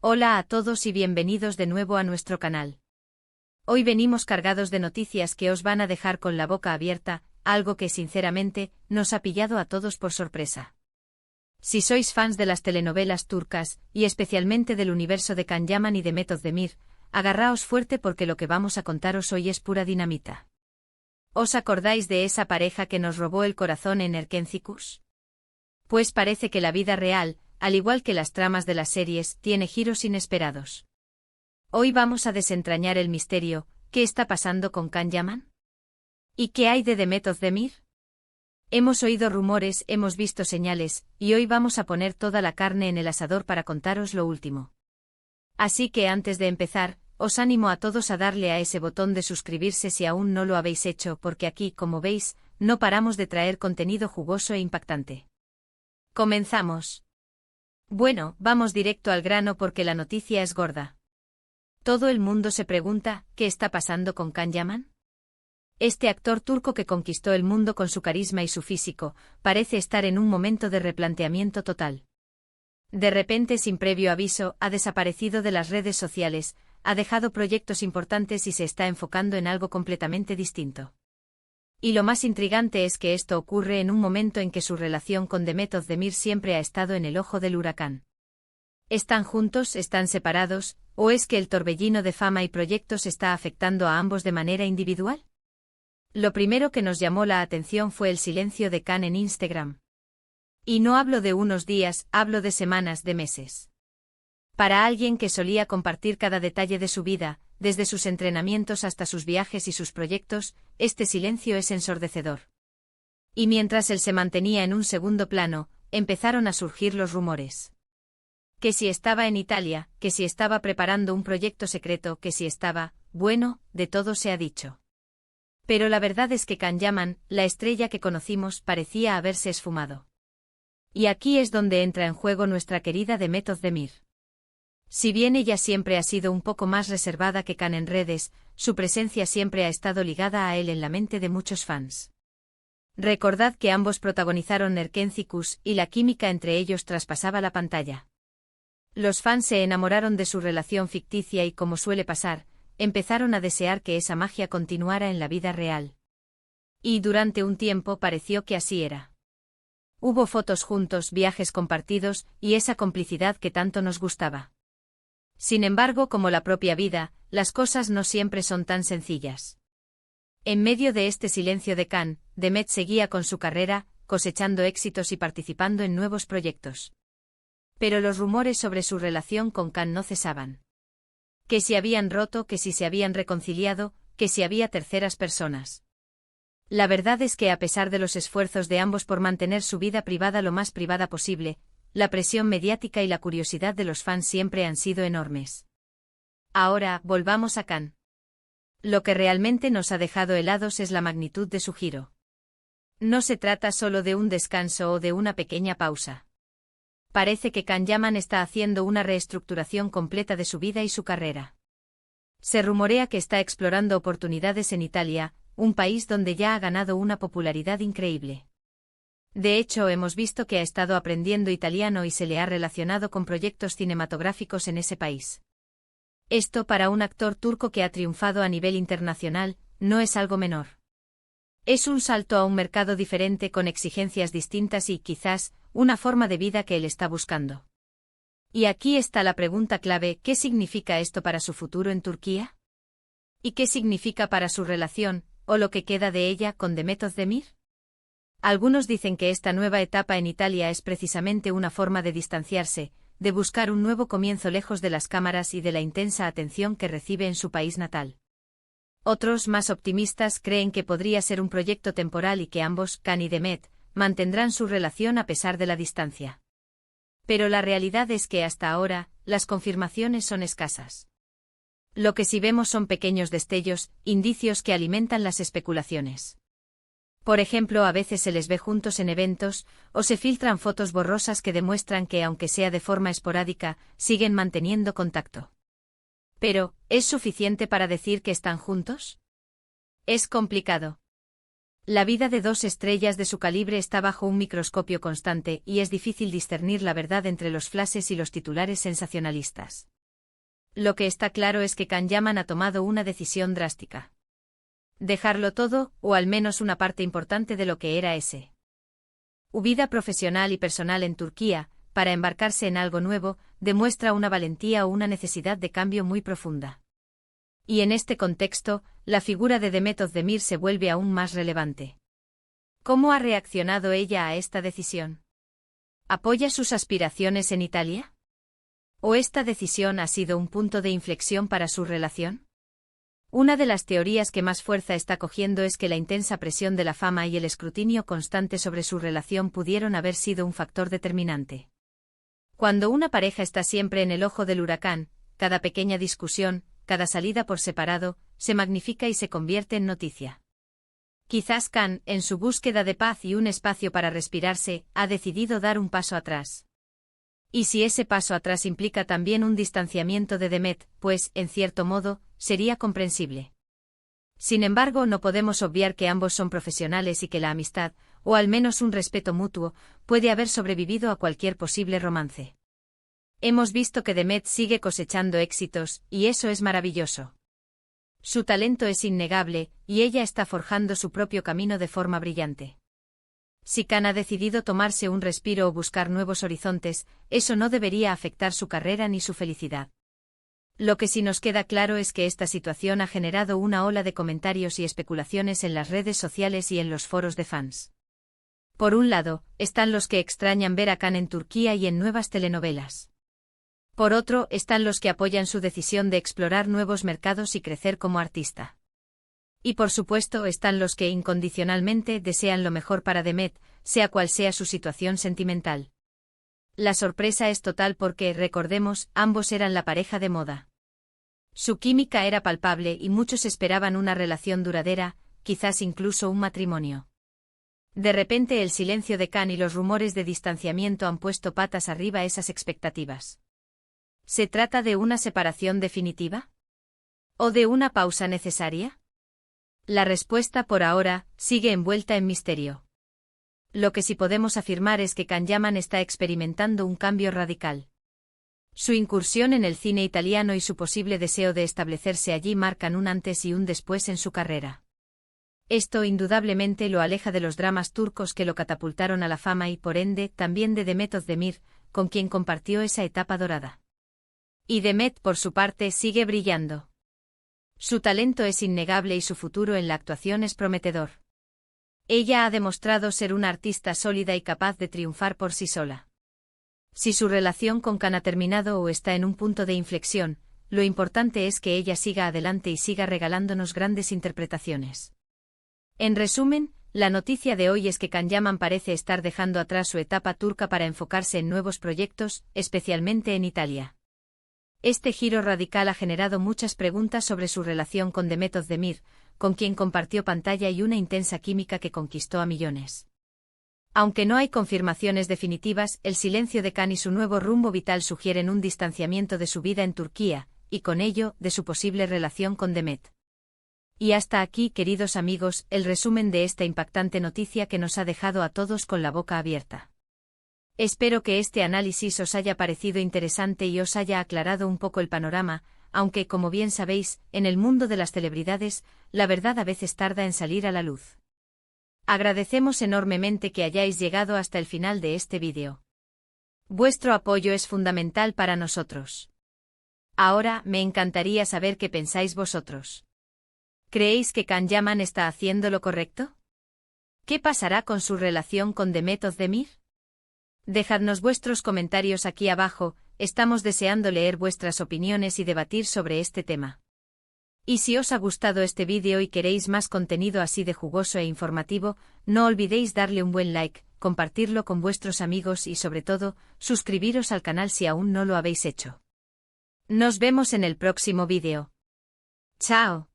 Hola a todos y bienvenidos de nuevo a nuestro canal. Hoy venimos cargados de noticias que os van a dejar con la boca abierta, algo que sinceramente nos ha pillado a todos por sorpresa. Si sois fans de las telenovelas turcas, y especialmente del universo de Can Yaman y de Demet Özdemir, agarraos fuerte porque lo que vamos a contaros hoy es pura dinamita. ¿Os acordáis de esa pareja que nos robó el corazón en Erkencikus? Pues parece que la vida real, al igual que las tramas de las series, tiene giros inesperados. Hoy vamos a desentrañar el misterio. ¿Qué está pasando con Can Yaman? ¿Y qué hay de Demet Özdemir? Hemos oído rumores, hemos visto señales, y hoy vamos a poner toda la carne en el asador para contaros lo último. Así que antes de empezar, os animo a todos a darle a ese botón de suscribirse si aún no lo habéis hecho, porque aquí, como veis, no paramos de traer contenido jugoso e impactante. Comenzamos. Bueno, vamos directo al grano porque la noticia es gorda. Todo el mundo se pregunta, ¿qué está pasando con Can Yaman? Este actor turco que conquistó el mundo con su carisma y su físico, parece estar en un momento de replanteamiento total. De repente, sin previo aviso, ha desaparecido de las redes sociales, ha dejado proyectos importantes y se está enfocando en algo completamente distinto. Y lo más intrigante es que esto ocurre en un momento en que su relación con Demet Özdemir siempre ha estado en el ojo del huracán. ¿Están juntos, están separados, o es que el torbellino de fama y proyectos está afectando a ambos de manera individual? Lo primero que nos llamó la atención fue el silencio de Can en Instagram. Y no hablo de unos días, hablo de semanas, de meses. Para alguien que solía compartir cada detalle de su vida, desde sus entrenamientos hasta sus viajes y sus proyectos, este silencio es ensordecedor. Y mientras él se mantenía en un segundo plano, empezaron a surgir los rumores. Que si estaba en Italia, que si estaba preparando un proyecto secreto, que si estaba, bueno, de todo se ha dicho. Pero la verdad es que Can Yaman, la estrella que conocimos, parecía haberse esfumado. Y aquí es donde entra en juego nuestra querida Demet Özdemir. Si bien ella siempre ha sido un poco más reservada que Can en redes, su presencia siempre ha estado ligada a él en la mente de muchos fans. Recordad que ambos protagonizaron Erkencikus y la química entre ellos traspasaba la pantalla. Los fans se enamoraron de su relación ficticia y, como suele pasar, empezaron a desear que esa magia continuara en la vida real. Y durante un tiempo pareció que así era. Hubo fotos juntos, viajes compartidos y esa complicidad que tanto nos gustaba. Sin embargo, como la propia vida, las cosas no siempre son tan sencillas. En medio de este silencio de Can, Demet seguía con su carrera, cosechando éxitos y participando en nuevos proyectos. Pero los rumores sobre su relación con Can no cesaban. Que si habían roto, que si se habían reconciliado, que si había terceras personas. La verdad es que a pesar de los esfuerzos de ambos por mantener su vida privada lo más privada posible, la presión mediática y la curiosidad de los fans siempre han sido enormes. Ahora, volvamos a Can. Lo que realmente nos ha dejado helados es la magnitud de su giro. No se trata solo de un descanso o de una pequeña pausa. Parece que Can Yaman está haciendo una reestructuración completa de su vida y su carrera. Se rumorea que está explorando oportunidades en Italia, un país donde ya ha ganado una popularidad increíble. De hecho, hemos visto que ha estado aprendiendo italiano y se le ha relacionado con proyectos cinematográficos en ese país. Esto, para un actor turco que ha triunfado a nivel internacional, no es algo menor. Es un salto a un mercado diferente con exigencias distintas y, quizás, una forma de vida que él está buscando. Y aquí está la pregunta clave: ¿qué significa esto para su futuro en Turquía? ¿Y qué significa para su relación, o lo que queda de ella, con Demet Özdemir? Algunos dicen que esta nueva etapa en Italia es precisamente una forma de distanciarse, de buscar un nuevo comienzo lejos de las cámaras y de la intensa atención que recibe en su país natal. Otros, más optimistas, creen que podría ser un proyecto temporal y que ambos, Can y Demet, mantendrán su relación a pesar de la distancia. Pero la realidad es que hasta ahora, las confirmaciones son escasas. Lo que sí vemos son pequeños destellos, indicios que alimentan las especulaciones. Por ejemplo, a veces se les ve juntos en eventos, o se filtran fotos borrosas que demuestran que, aunque sea de forma esporádica, siguen manteniendo contacto. Pero, ¿es suficiente para decir que están juntos? Es complicado. La vida de dos estrellas de su calibre está bajo un microscopio constante y es difícil discernir la verdad entre los flashes y los titulares sensacionalistas. Lo que está claro es que Can Yaman ha tomado una decisión drástica. Dejarlo todo, o al menos una parte importante de lo que era ese. Vida profesional y personal en Turquía, para embarcarse en algo nuevo, demuestra una valentía o una necesidad de cambio muy profunda. Y en este contexto, la figura de Demet Özdemir se vuelve aún más relevante. ¿Cómo ha reaccionado ella a esta decisión? ¿Apoya sus aspiraciones en Italia? ¿O esta decisión ha sido un punto de inflexión para su relación? Una de las teorías que más fuerza está cogiendo es que la intensa presión de la fama y el escrutinio constante sobre su relación pudieron haber sido un factor determinante. Cuando una pareja está siempre en el ojo del huracán, cada pequeña discusión, cada salida por separado, se magnifica y se convierte en noticia. Quizás Can, en su búsqueda de paz y un espacio para respirarse, ha decidido dar un paso atrás. Y si ese paso atrás implica también un distanciamiento de Demet, pues, en cierto modo, sería comprensible. Sin embargo, no podemos obviar que ambos son profesionales y que la amistad, o al menos un respeto mutuo, puede haber sobrevivido a cualquier posible romance. Hemos visto que Demet sigue cosechando éxitos, y eso es maravilloso. Su talento es innegable, y ella está forjando su propio camino de forma brillante. Si Can ha decidido tomarse un respiro o buscar nuevos horizontes, eso no debería afectar su carrera ni su felicidad. Lo que sí nos queda claro es que esta situación ha generado una ola de comentarios y especulaciones en las redes sociales y en los foros de fans. Por un lado, están los que extrañan ver a Can en Turquía y en nuevas telenovelas. Por otro, están los que apoyan su decisión de explorar nuevos mercados y crecer como artista. Y por supuesto están los que incondicionalmente desean lo mejor para Demet, sea cual sea su situación sentimental. La sorpresa es total porque, recordemos, ambos eran la pareja de moda. Su química era palpable y muchos esperaban una relación duradera, quizás incluso un matrimonio. De repente el silencio de Can y los rumores de distanciamiento han puesto patas arriba esas expectativas. ¿Se trata de una separación definitiva? ¿O de una pausa necesaria? La respuesta por ahora sigue envuelta en misterio. Lo que sí podemos afirmar es que Can Yaman está experimentando un cambio radical. Su incursión en el cine italiano y su posible deseo de establecerse allí marcan un antes y un después en su carrera. Esto indudablemente lo aleja de los dramas turcos que lo catapultaron a la fama y por ende también de Demet Özdemir, con quien compartió esa etapa dorada. Y Demet por su parte sigue brillando. Su talento es innegable y su futuro en la actuación es prometedor. Ella ha demostrado ser una artista sólida y capaz de triunfar por sí sola. Si su relación con Can ha terminado o está en un punto de inflexión, lo importante es que ella siga adelante y siga regalándonos grandes interpretaciones. En resumen, la noticia de hoy es que Can Yaman parece estar dejando atrás su etapa turca para enfocarse en nuevos proyectos, especialmente en Italia. Este giro radical ha generado muchas preguntas sobre su relación con Demet Özdemir, con quien compartió pantalla y una intensa química que conquistó a millones. Aunque no hay confirmaciones definitivas, el silencio de Can y su nuevo rumbo vital sugieren un distanciamiento de su vida en Turquía, y con ello, de su posible relación con Demet. Y hasta aquí, queridos amigos, el resumen de esta impactante noticia que nos ha dejado a todos con la boca abierta. Espero que este análisis os haya parecido interesante y os haya aclarado un poco el panorama, aunque, como bien sabéis, en el mundo de las celebridades, la verdad a veces tarda en salir a la luz. Agradecemos enormemente que hayáis llegado hasta el final de este vídeo. Vuestro apoyo es fundamental para nosotros. Ahora, me encantaría saber qué pensáis vosotros. ¿Creéis que Can Yaman está haciendo lo correcto? ¿Qué pasará con su relación con Demet Özdemir? Dejadnos vuestros comentarios aquí abajo, estamos deseando leer vuestras opiniones y debatir sobre este tema. Y si os ha gustado este vídeo y queréis más contenido así de jugoso e informativo, no olvidéis darle un buen like, compartirlo con vuestros amigos y sobre todo, suscribiros al canal si aún no lo habéis hecho. Nos vemos en el próximo vídeo. ¡Chao!